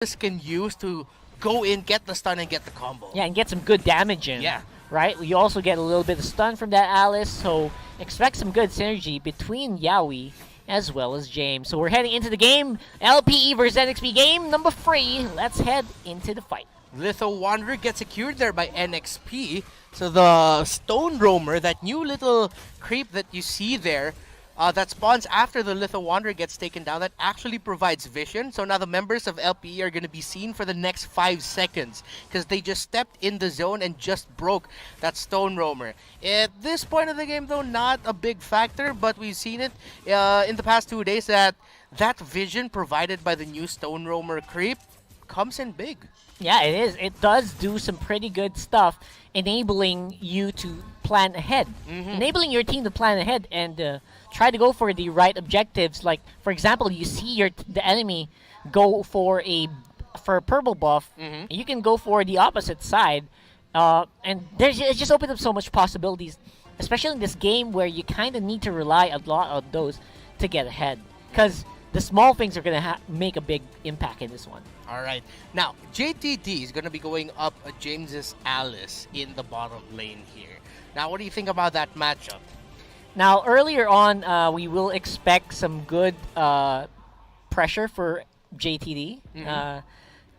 Alice can use to go in, get the stun, and get the combo. Yeah, and get some good damage in. Yeah. Right? You also get a little bit of stun from that Alice, so expect some good synergy between Yaoi as well as James. So we're heading into the game. LPE versus NXP game number 3. Let's head into the fight. Litho Wanderer gets secured there by NXP. So the Stone Roamer, that new little creep that you see there, that spawns after the Litho Wanderer gets taken down, that actually provides vision. So now the members of LPE are going to be seen for the next 5 seconds because they just stepped in the zone and just broke that Stone Roamer. At this point of the game, though, not a big factor, but we've seen it in the past 2 days that vision provided by the new Stone Roamer creep comes in big. Yeah, it is. It does do some pretty good stuff, enabling you to plan ahead. Enabling your team to plan ahead and try to go for the right objectives. Like, for example, you see the enemy go for a purple buff, you can go for the opposite side, and it just opens up so much possibilities, especially in this game where you kind of need to rely a lot on those to get ahead. Because the small things are going to make a big impact in this one. All right. Now, JTT is going to be going up James's Alice in the bottom lane here. Now, what do you think about that matchup? Now, earlier on, we will expect some good pressure for JTD.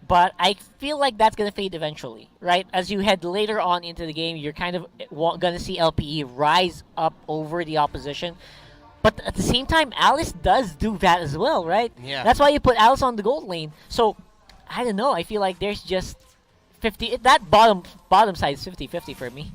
But I feel like that's going to fade eventually, right? As you head later on into the game, you're kind of going to see LPE rise up over the opposition. But at the same time, Alice does do that as well, right? Yeah. That's why you put Alice on the gold lane. So, I don't know. I feel like there's just 50... That bottom side is 50-50 for me.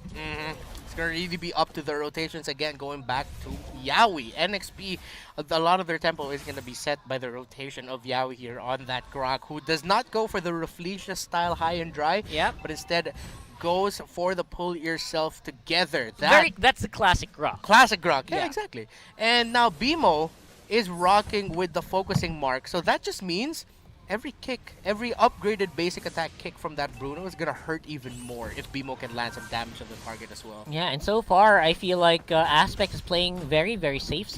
It's going to really be up to the rotations again, going back to Yaoi. NXP, a lot of their tempo is going to be set by the rotation of Yaoi here on that Grok, who does not go for the Rafflesia style high and dry, but instead goes for the pull yourself together. That's the classic Grok. Classic Grok, yeah, exactly. And now BMO is rocking with the focusing mark, so that just means every kick, every upgraded basic attack kick from that Bruno is going to hurt even more if BMO can land some damage on the target as well. Yeah, and so far, I feel like Aspect is playing very, very safe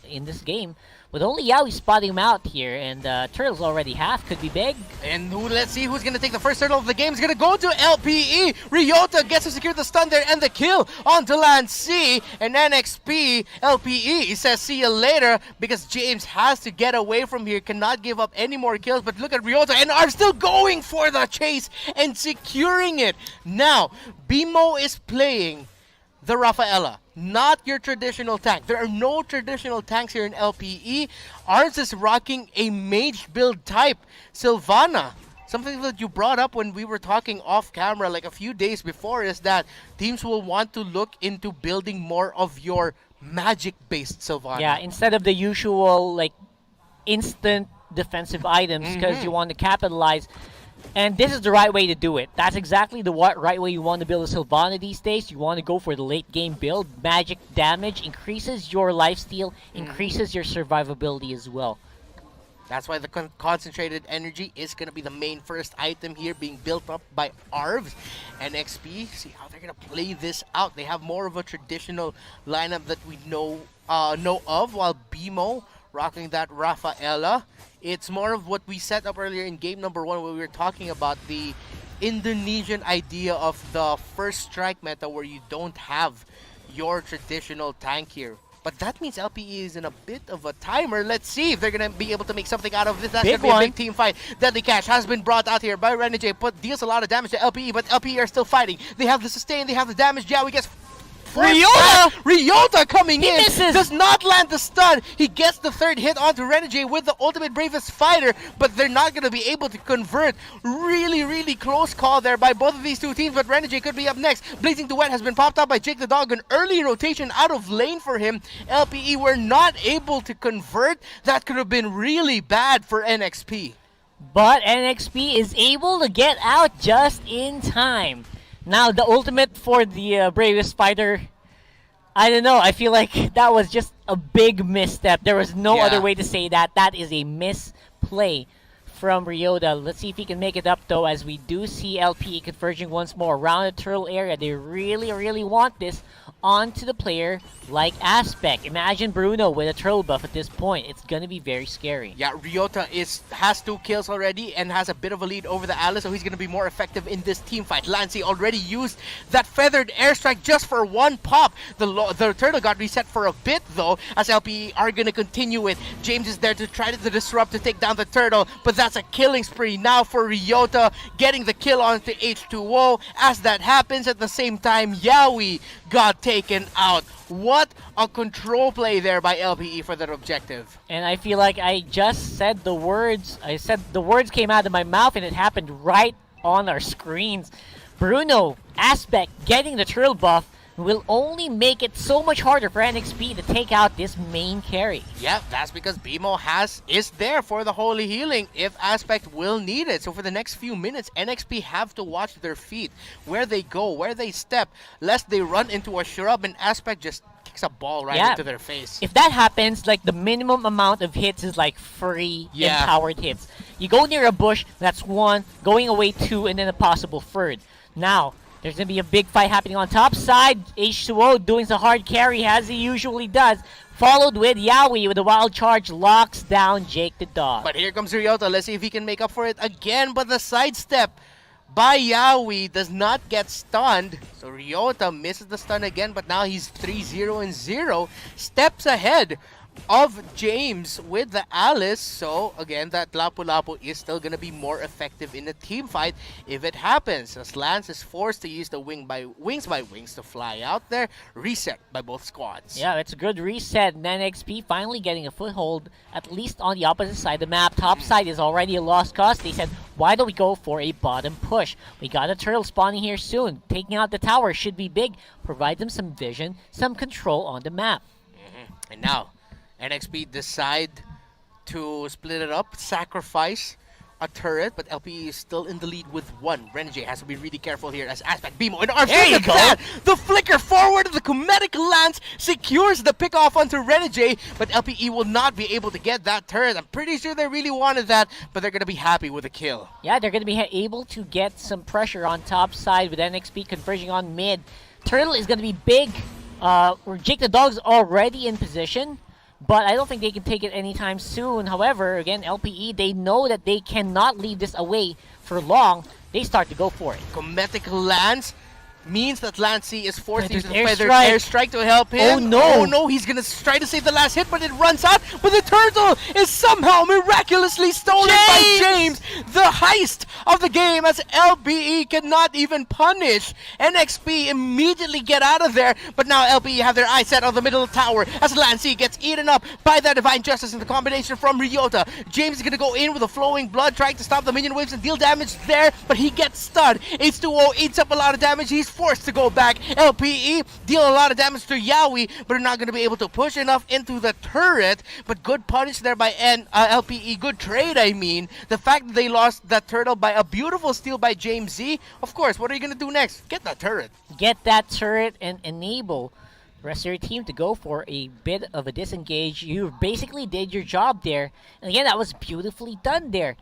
in this game. With only Yaoi spotting him out here, and Turtle's already half, could be big. And let's see who's going to take the first turtle of the game. It's going to go to LPE. Ryota gets to secure the stun there and the kill onto Land C. And NXP, LPE says see you later because James has to get away from here, cannot give up any more kills. But look at Ryota and are still going for the chase and securing it. Now, BMO is playing the Rafaela, not your traditional tank. There are no traditional tanks here in LPE. Ours is rocking a mage build type, Sylvana. Something that you brought up when we were talking off camera like a few days before is that teams will want to look into building more of your magic-based Sylvana. Yeah, instead of the usual like instant defensive items, because you want to capitalize. And this is the right way to do it. That's exactly the right way you want to build a Sylvana these days. You want to go for the late game build. Magic damage increases your lifesteal, increases your survivability as well. That's why the concentrated energy is going to be the main first item here being built up by Arvs. And XP, see how they're going to play this out. They have more of a traditional lineup that we know of, while BMO rocking that Rafaela. It's more of what we set up earlier in game number 1 where we were talking about the Indonesian idea of the first strike meta where you don't have your traditional tank here. But that means LPE is in a bit of a timer. Let's see if they're going to be able to make something out of this. That's going to be a big team fight. Deadly Cash has been brought out here by Renejay, deals a lot of damage to LPE, but LPE are still fighting. They have the sustain, they have the damage. Yeah, we get Ryota coming in, misses. Does not land the stun. He gets the third hit onto Renejay with the ultimate bravest fighter, but they're not going to be able to convert. Really, really close call there by both of these two teams, but Renejay could be up next. Blazing Duet has been popped up by Jake the Dog. An early rotation out of lane for him. LPE were not able to convert. That could have been really bad for NXP. But NXP is able to get out just in time. Now, the ultimate for the bravest fighter, I don't know. I feel like that was just a big misstep. There was no other way to say that. That is a misplay from Ryota. Let's see if he can make it up, though, as we do see LPE converging once more around the turtle area. They really, really want this onto the player like Aspect. Imagine Bruno with a turtle buff at this point. It's gonna be very scary. Yeah, Ryota has 2 kills already and has a bit of a lead over the Alice, so he's going to be more effective in this team fight. Lancey already used that feathered airstrike just for 1 pop. The turtle got reset for a bit though, as LPE are going to continue with. James is there to try to disrupt to take down the turtle, but that's a killing spree now for Ryota, getting the kill onto H2O. As that happens, at the same time, Yaoi got taken out. What a control play there by LPE for that objective. And I feel like I just said the words. I said the words came out of my mouth and it happened right on our screens. Bruno, Aspect getting the turtle buff will only make it so much harder for NXP to take out this main carry. Yep, that's because BMO is there for the holy healing if Aspect will need it. So for the next few minutes, NXP have to watch their feet, where they go, where they step, lest they run into a shrub and Aspect just kicks a ball right into their face. If that happens, like the minimum amount of hits is like free empowered hits. You go near a bush, that's 1, going away 2, and then a possible 3rd. Now, there's going to be a big fight happening on top side. H2O doing the hard carry as he usually does. Followed with Yaoi with a wild charge, locks down Jake the dog. But here comes Ryota. Let's see if he can make up for it again. But the sidestep by Yaoi does not get stunned. So Ryota misses the stun again, but now he's 3-0-0. Steps ahead of James with the Alice. So again, that Lapu-Lapu is still gonna be more effective in a team fight if it happens, as Lance is forced to use the wings by wings to fly out there. Reset by both squads. Yeah, it's a good reset. And NXP finally getting a foothold, at least on the opposite side of the map. Top side is already a lost cause. They said, why don't we go for a bottom push? We got a turtle spawning here soon. Taking out the tower should be big. Provide them some vision, some control on the map. And now NXP decide to split it up, sacrifice a turret, but LPE is still in the lead with 1. Renejay has to be really careful here as Aspect, BMO, and Arf. There you go. The flicker forward of the Comedic Lance secures the pick off onto Renejay, but LPE will not be able to get that turret. I'm pretty sure they really wanted that, but they're going to be happy with the kill. Yeah, they're going to be able to get some pressure on top side with NXP converging on mid. Turtle is going to be big. Jake the Dog's already in position, but I don't think they can take it anytime soon. However, again, LPE, they know that they cannot leave this away for long. They start to go for it. Cometic Lance means that Lancey is forced to use the feathered airstrike. airstrike to help him. Oh no! Oh no, he's gonna try to save the last hit, but it runs out. But the turtle is somehow miraculously stolen by James. The heist of the game, as LPE cannot even punish. NXP immediately get out of there, but now LPE have their eyes set on the middle of the tower as Lancey gets eaten up by that Divine Justice in the combination from Ryota. James is gonna go in with a flowing blood, trying to stop the minion waves and deal damage there, but he gets stunned. H2O eats up a lot of damage. He's forced to go back. LPE deal a lot of damage to Yaoi, but are not going to be able to push enough into the turret. But good punish there by LPE. Good trade, I mean. The fact that they lost that turtle by a beautiful steal by James Z. Of course, what are you going to do next? Get that turret. Get that turret and enable the rest of your team to go for a bit of a disengage. You basically did your job there. And again, that was beautifully done there.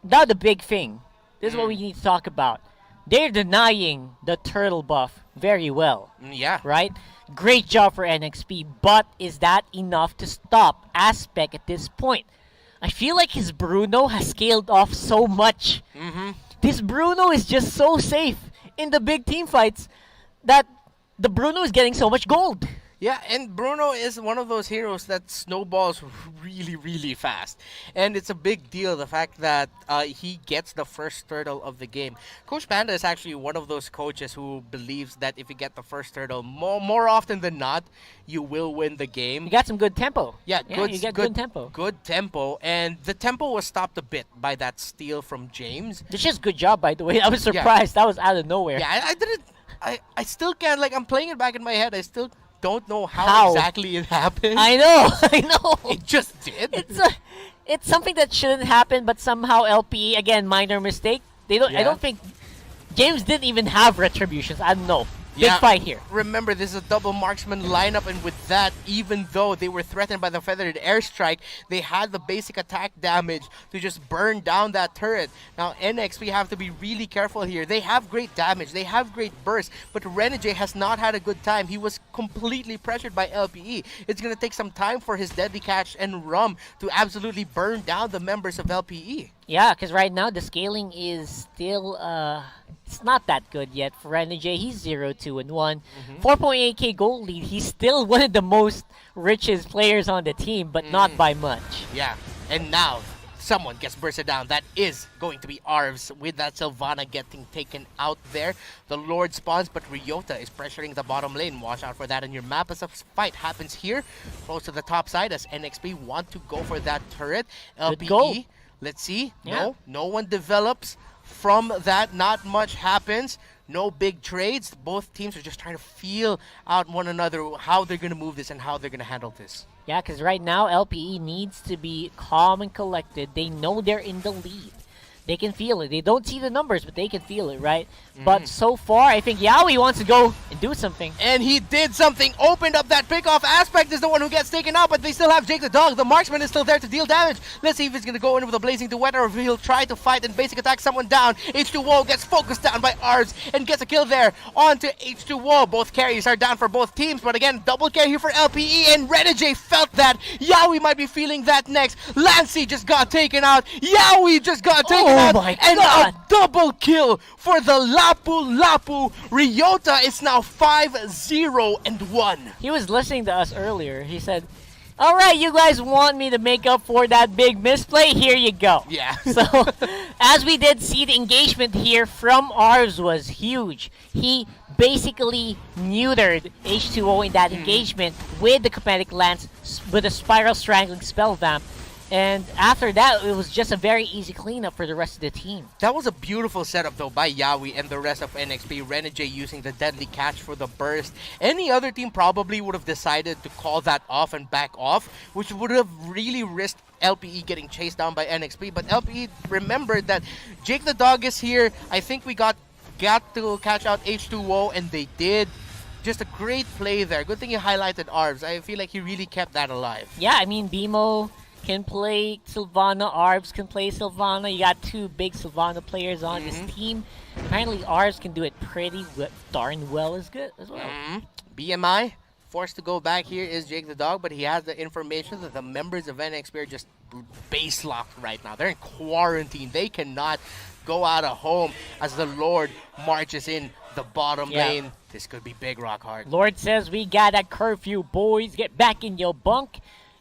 Now the big thing. This is what we need to talk about. They're denying the turtle buff very well. Yeah. Right? Great job for NXP, but is that enough to stop Aspect at this point? I feel like his Bruno has scaled off so much. This Bruno is just so safe in the big team fights that the Bruno is getting so much gold. Yeah, and Bruno is one of those heroes that snowballs really, really fast. And it's a big deal, the fact that he gets the first turtle of the game. Coach Panda is actually one of those coaches who believes that if you get the first turtle, more often than not, you will win the game. You got some good tempo. Yeah, you get good tempo. Good tempo, and the tempo was stopped a bit by that steal from James. It's just good job, by the way. I was surprised. That was out of nowhere. Yeah, I didn't... I still can't, like, I'm playing it back in my head. I still don't know how exactly it happened. I know. It just did. It's something that shouldn't happen, but somehow LPE, again, minor mistake. They don't. I don't think James didn't even have retributions. I don't know. Big fight here. Remember, this is a double marksman lineup, and with that, even though they were threatened by the feathered airstrike, they had the basic attack damage to just burn down that turret. Now, NXP have to be really careful here. They have great damage, they have great burst, but Renejay has not had a good time. He was completely pressured by LPE. It's going to take some time for his deadly catch and rum to absolutely burn down the members of LPE. Yeah, because right now the scaling is still it's not that good yet for Renejay. He's 0-2-1. 4.8k gold lead. He's still one of the most richest players on the team, but not by much. Yeah, and now someone gets bursted down. That is going to be Arvs with that Sylvana getting taken out there. The Lord spawns, but Ryota is pressuring the bottom lane. Watch out for that on your map as a fight happens here, close to the top side as NXP want to go for that turret. LPE, let's see. Yeah. No one develops from that. Not much happens. No big trades. Both teams are just trying to feel out one another, how they're going to move this and how they're going to handle this. Yeah, because right now LPE needs to be calm and collected. They know they're in the lead. They can feel it. They don't see the numbers, but they can feel it, right? But so far, I think Yaoi wants to go and do something. And he did something. Opened up that pickoff. Aspect is the one who gets taken out, but they still have Jake the Dog. The marksman is still there to deal damage. Let's see if he's going to go in with a Blazing Duet or if he'll try to fight and basic attack someone down. H2O gets focused down by Arvs and gets a kill there. On to H2O. Both carries are down for both teams, but again, double carry here for LPE, and Renejay felt that. Yaoi might be feeling that next. Lancey just got taken out. Yaoi just got taken out. My and God. a double kill for the Lapu Lapu. Ryota is now 5-0-1. He was listening to us earlier. He said, all right, you guys want me to make up for that big misplay? Here you go. Yeah. So, as we did see, the engagement here from Arvs was huge. He basically neutered H2O in that engagement with the Kinetic Lance, with a Spiral Strangling Spell Vamp. And after that, it was just a very easy cleanup for the rest of the team. That was a beautiful setup though by Yaoi and the rest of NXP. Renejay using the deadly catch for the burst. Any other team probably would have decided to call that off and back off, which would have really risked LPE getting chased down by NXP. But LPE remembered that Jake the Dog is here. I think we got to catch out H2O, and they did. Just a great play there. Good thing you highlighted Arvs. I feel like he really kept that alive. Yeah, I mean, BMO can play Sylvana, Arvs can play Sylvana. You got two big Sylvana players on this team. Apparently, Arvs can do it pretty darn well as well. BMI, forced to go back here is Jake the Dog, but he has the information that the members of NXP are just base locked right now. They're in quarantine. They cannot go out of home as the Lord marches in the bottom lane. This could be big, Rockhard. Lord says, we got a curfew, boys. Get back in your bunk.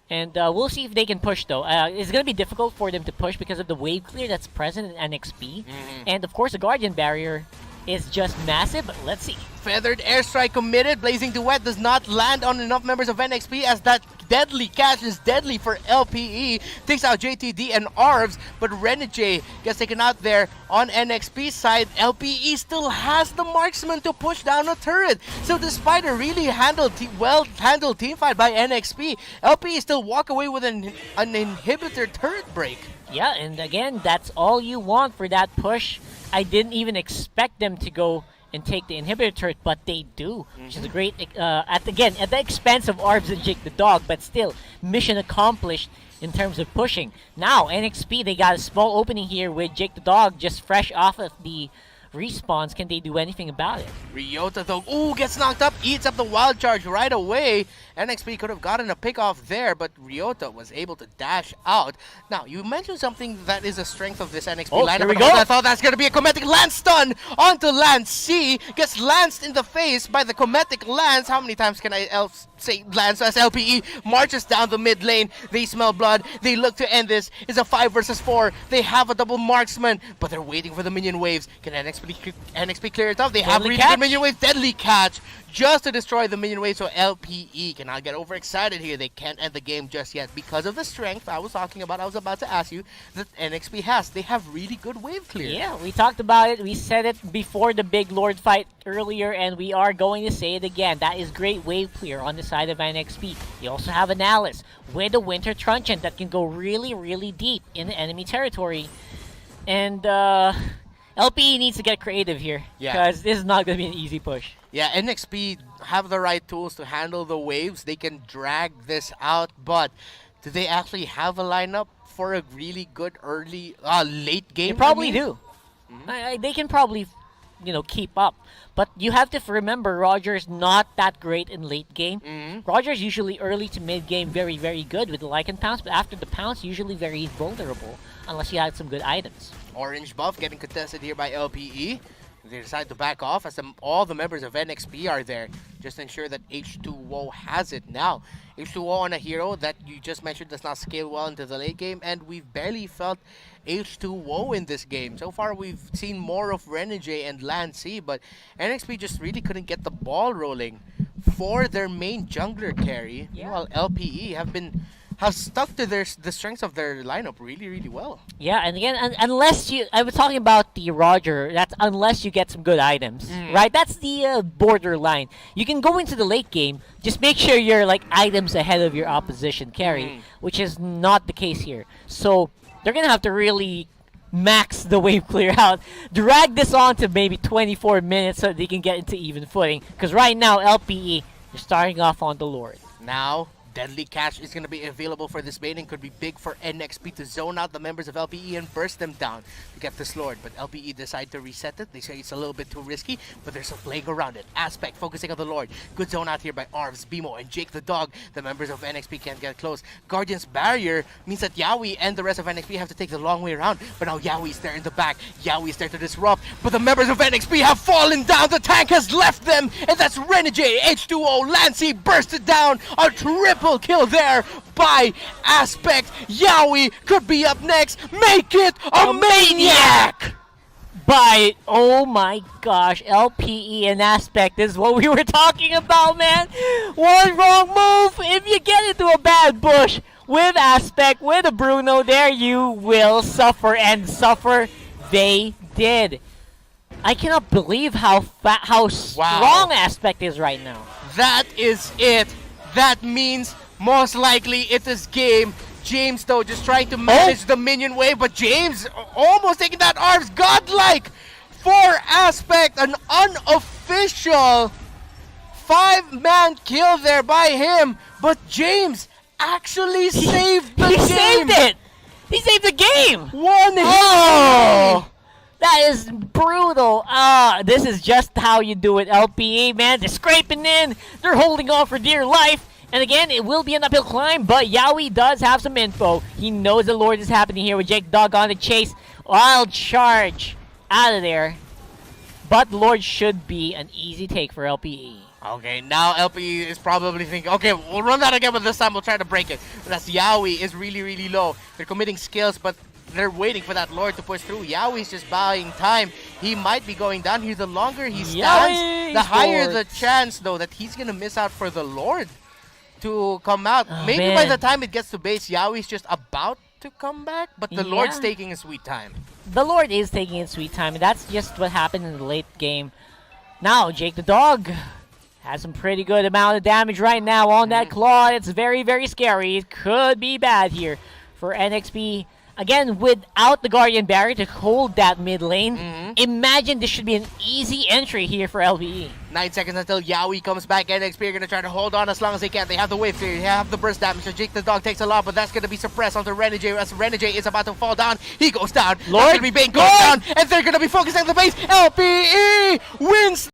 And we'll see if they can push, though. It's going to be difficult for them to push because of the wave clear that's present in NXP. And, of course, the Guardian Barrier is just massive, but let's see. Feathered airstrike committed. Blazing Duet does not land on enough members of NXP as that deadly catch is deadly for LPE. Takes out JTD and Arvs, but Renejay gets taken out there on NXP side. LPE still has the marksman to push down a turret. So despite a really well-handled team fight by NXP, LPE still walk away with an inhibitor turret break. Yeah, and again, that's all you want for that push. I didn't even expect them to go and take the inhibitor turret, but they do, which is a great, at the expense of Arvs and Jake the Dog, but still, mission accomplished in terms of pushing. Now, NXP, they got a small opening here with Jake the Dog just fresh off of the respawns. Can they do anything about it? Ryota though, gets knocked up, eats up the wild charge right away. NXP could have gotten a pick off there, but Ryota was able to dash out. Now, you mentioned something that is a strength of this NXP lineup. Here we go. I thought that's going to be a Cometic Lance stun onto Lance C. Gets lanced in the face by the Cometic Lance. How many times can I say Lance as LPE marches down the mid lane? They smell blood. They look to end this. It's a 5 versus 4. They have a double marksman, but they're waiting for the minion waves. Can NXP clear it off? They have really good minion wave. Deadly catch just to destroy the minion wave, so LPE cannot get overexcited here. They can't end the game just yet because of the strength I was talking about. I was about to ask you that NXP has. They have really good wave clear. Yeah, we talked about it. We said it before the big Lord fight earlier, and we are going to say it again. That is great wave clear on the side of NXP. You also have an Alice with a Winter Truncheon that can go really, really deep in the enemy territory. And LPE needs to get creative here. Yeah. Because this is not going to be an easy push. Yeah, NXP have the right tools to handle the waves. They can drag this out, but do they actually have a lineup for a really good late game? They probably I mean? do. They can probably, keep up. But you have to remember, Roger's not that great in late game. Roger's usually early to mid game very, very good with the Lycan pounce, but after the pounce, usually very vulnerable unless you had some good items. Orange buff getting contested here by LPE. They decide to back off as all the members of NXP are there. Just ensure that H2O has it now. H2O on a hero that you just mentioned does not scale well into the late game, and we've barely felt H2O in this game. So far, we've seen more of Renejay and Lancy, but NXP just really couldn't get the ball rolling for their main jungler carry. Yeah. While LPE have stuck to the strengths of their lineup really, really well. Yeah, and again, unless I was talking about the Roger, that's unless you get some good items, right? That's the borderline. You can go into the late game, just make sure you're like items ahead of your opposition carry, which is not the case here. So they're gonna have to really max the wave clear out, drag this on to maybe 24 minutes so they can get into even footing. Because right now, LPE, they're starting off on the Lord. Now, Deadly Catch is going to be available for this Bane and could be big for NXP to zone out the members of LPE and burst them down to get this Lord. But LPE decide to reset it. They say it's a little bit too risky, but there's a playing around it. Aspect focusing on the Lord. Good zone out here by Arvs, Bimo, and Jake the Dog. The members of NXP can't get close. Guardian's Barrier means that Yaoi and the rest of NXP have to take the long way around. But now Yaoi's there in the back. Yaoi's there to disrupt. But the members of NXP have fallen down. The tank has left them. And that's Renejay, H2O, Lancy bursted down. A triple kill there by Aspect. Yaoi could be up next. Make it a maniac! By, oh my gosh, LPE and Aspect is what we were talking about, man. One wrong move, if you get into a bad bush with Aspect, with a Bruno there, you will suffer, and suffer they did. I cannot believe how strong Aspect is right now. That is it. That means most likely it is game. James, though, just trying to manage the minion wave, but James almost taking that arms. Godlike for Aspect. An unofficial 5-man kill there by him, but James actually saved the game. He saved it! He saved the game! One hit! Oh! That is brutal. This is just how you do it, LPE, man. They're scraping in. They're holding on for dear life. And again, it will be an uphill climb, but Yaoi does have some info. He knows the Lord is happening here with Jake Dog on the chase. Wild charge out of there. But Lord should be an easy take for LPE. Okay, now LPE is probably thinking, okay, we'll run that again, but this time we'll try to break it. But that's Yaoi is really, really low. They're committing skills, but they're waiting for that Lord to push through. Yaoi's just buying time. He might be going down here. The longer he stands, the higher the chance, though, that he's going to miss out for the Lord to come out. Maybe by the time it gets to base, Yaoi's just about to come back, but the Lord's taking his sweet time. The Lord is taking his sweet time, and that's just what happened in the late game. Now, Jake the Dog has some pretty good amount of damage right now on that claw. It's very, very scary. It could be bad here for NXP. Again, without the Guardian Barrier to hold that mid lane, imagine this should be an easy entry here for LPE. 9 seconds until Yaoi comes back. NXP are going to try to hold on as long as they can. They have the wave clear. They have the burst damage. So Jake the Dog takes a lot, but that's going to be suppressed onto Renejay. As Renejay is about to fall down, he goes down. Lord, Bane goes down, and they're going to be focusing on the base. LPE wins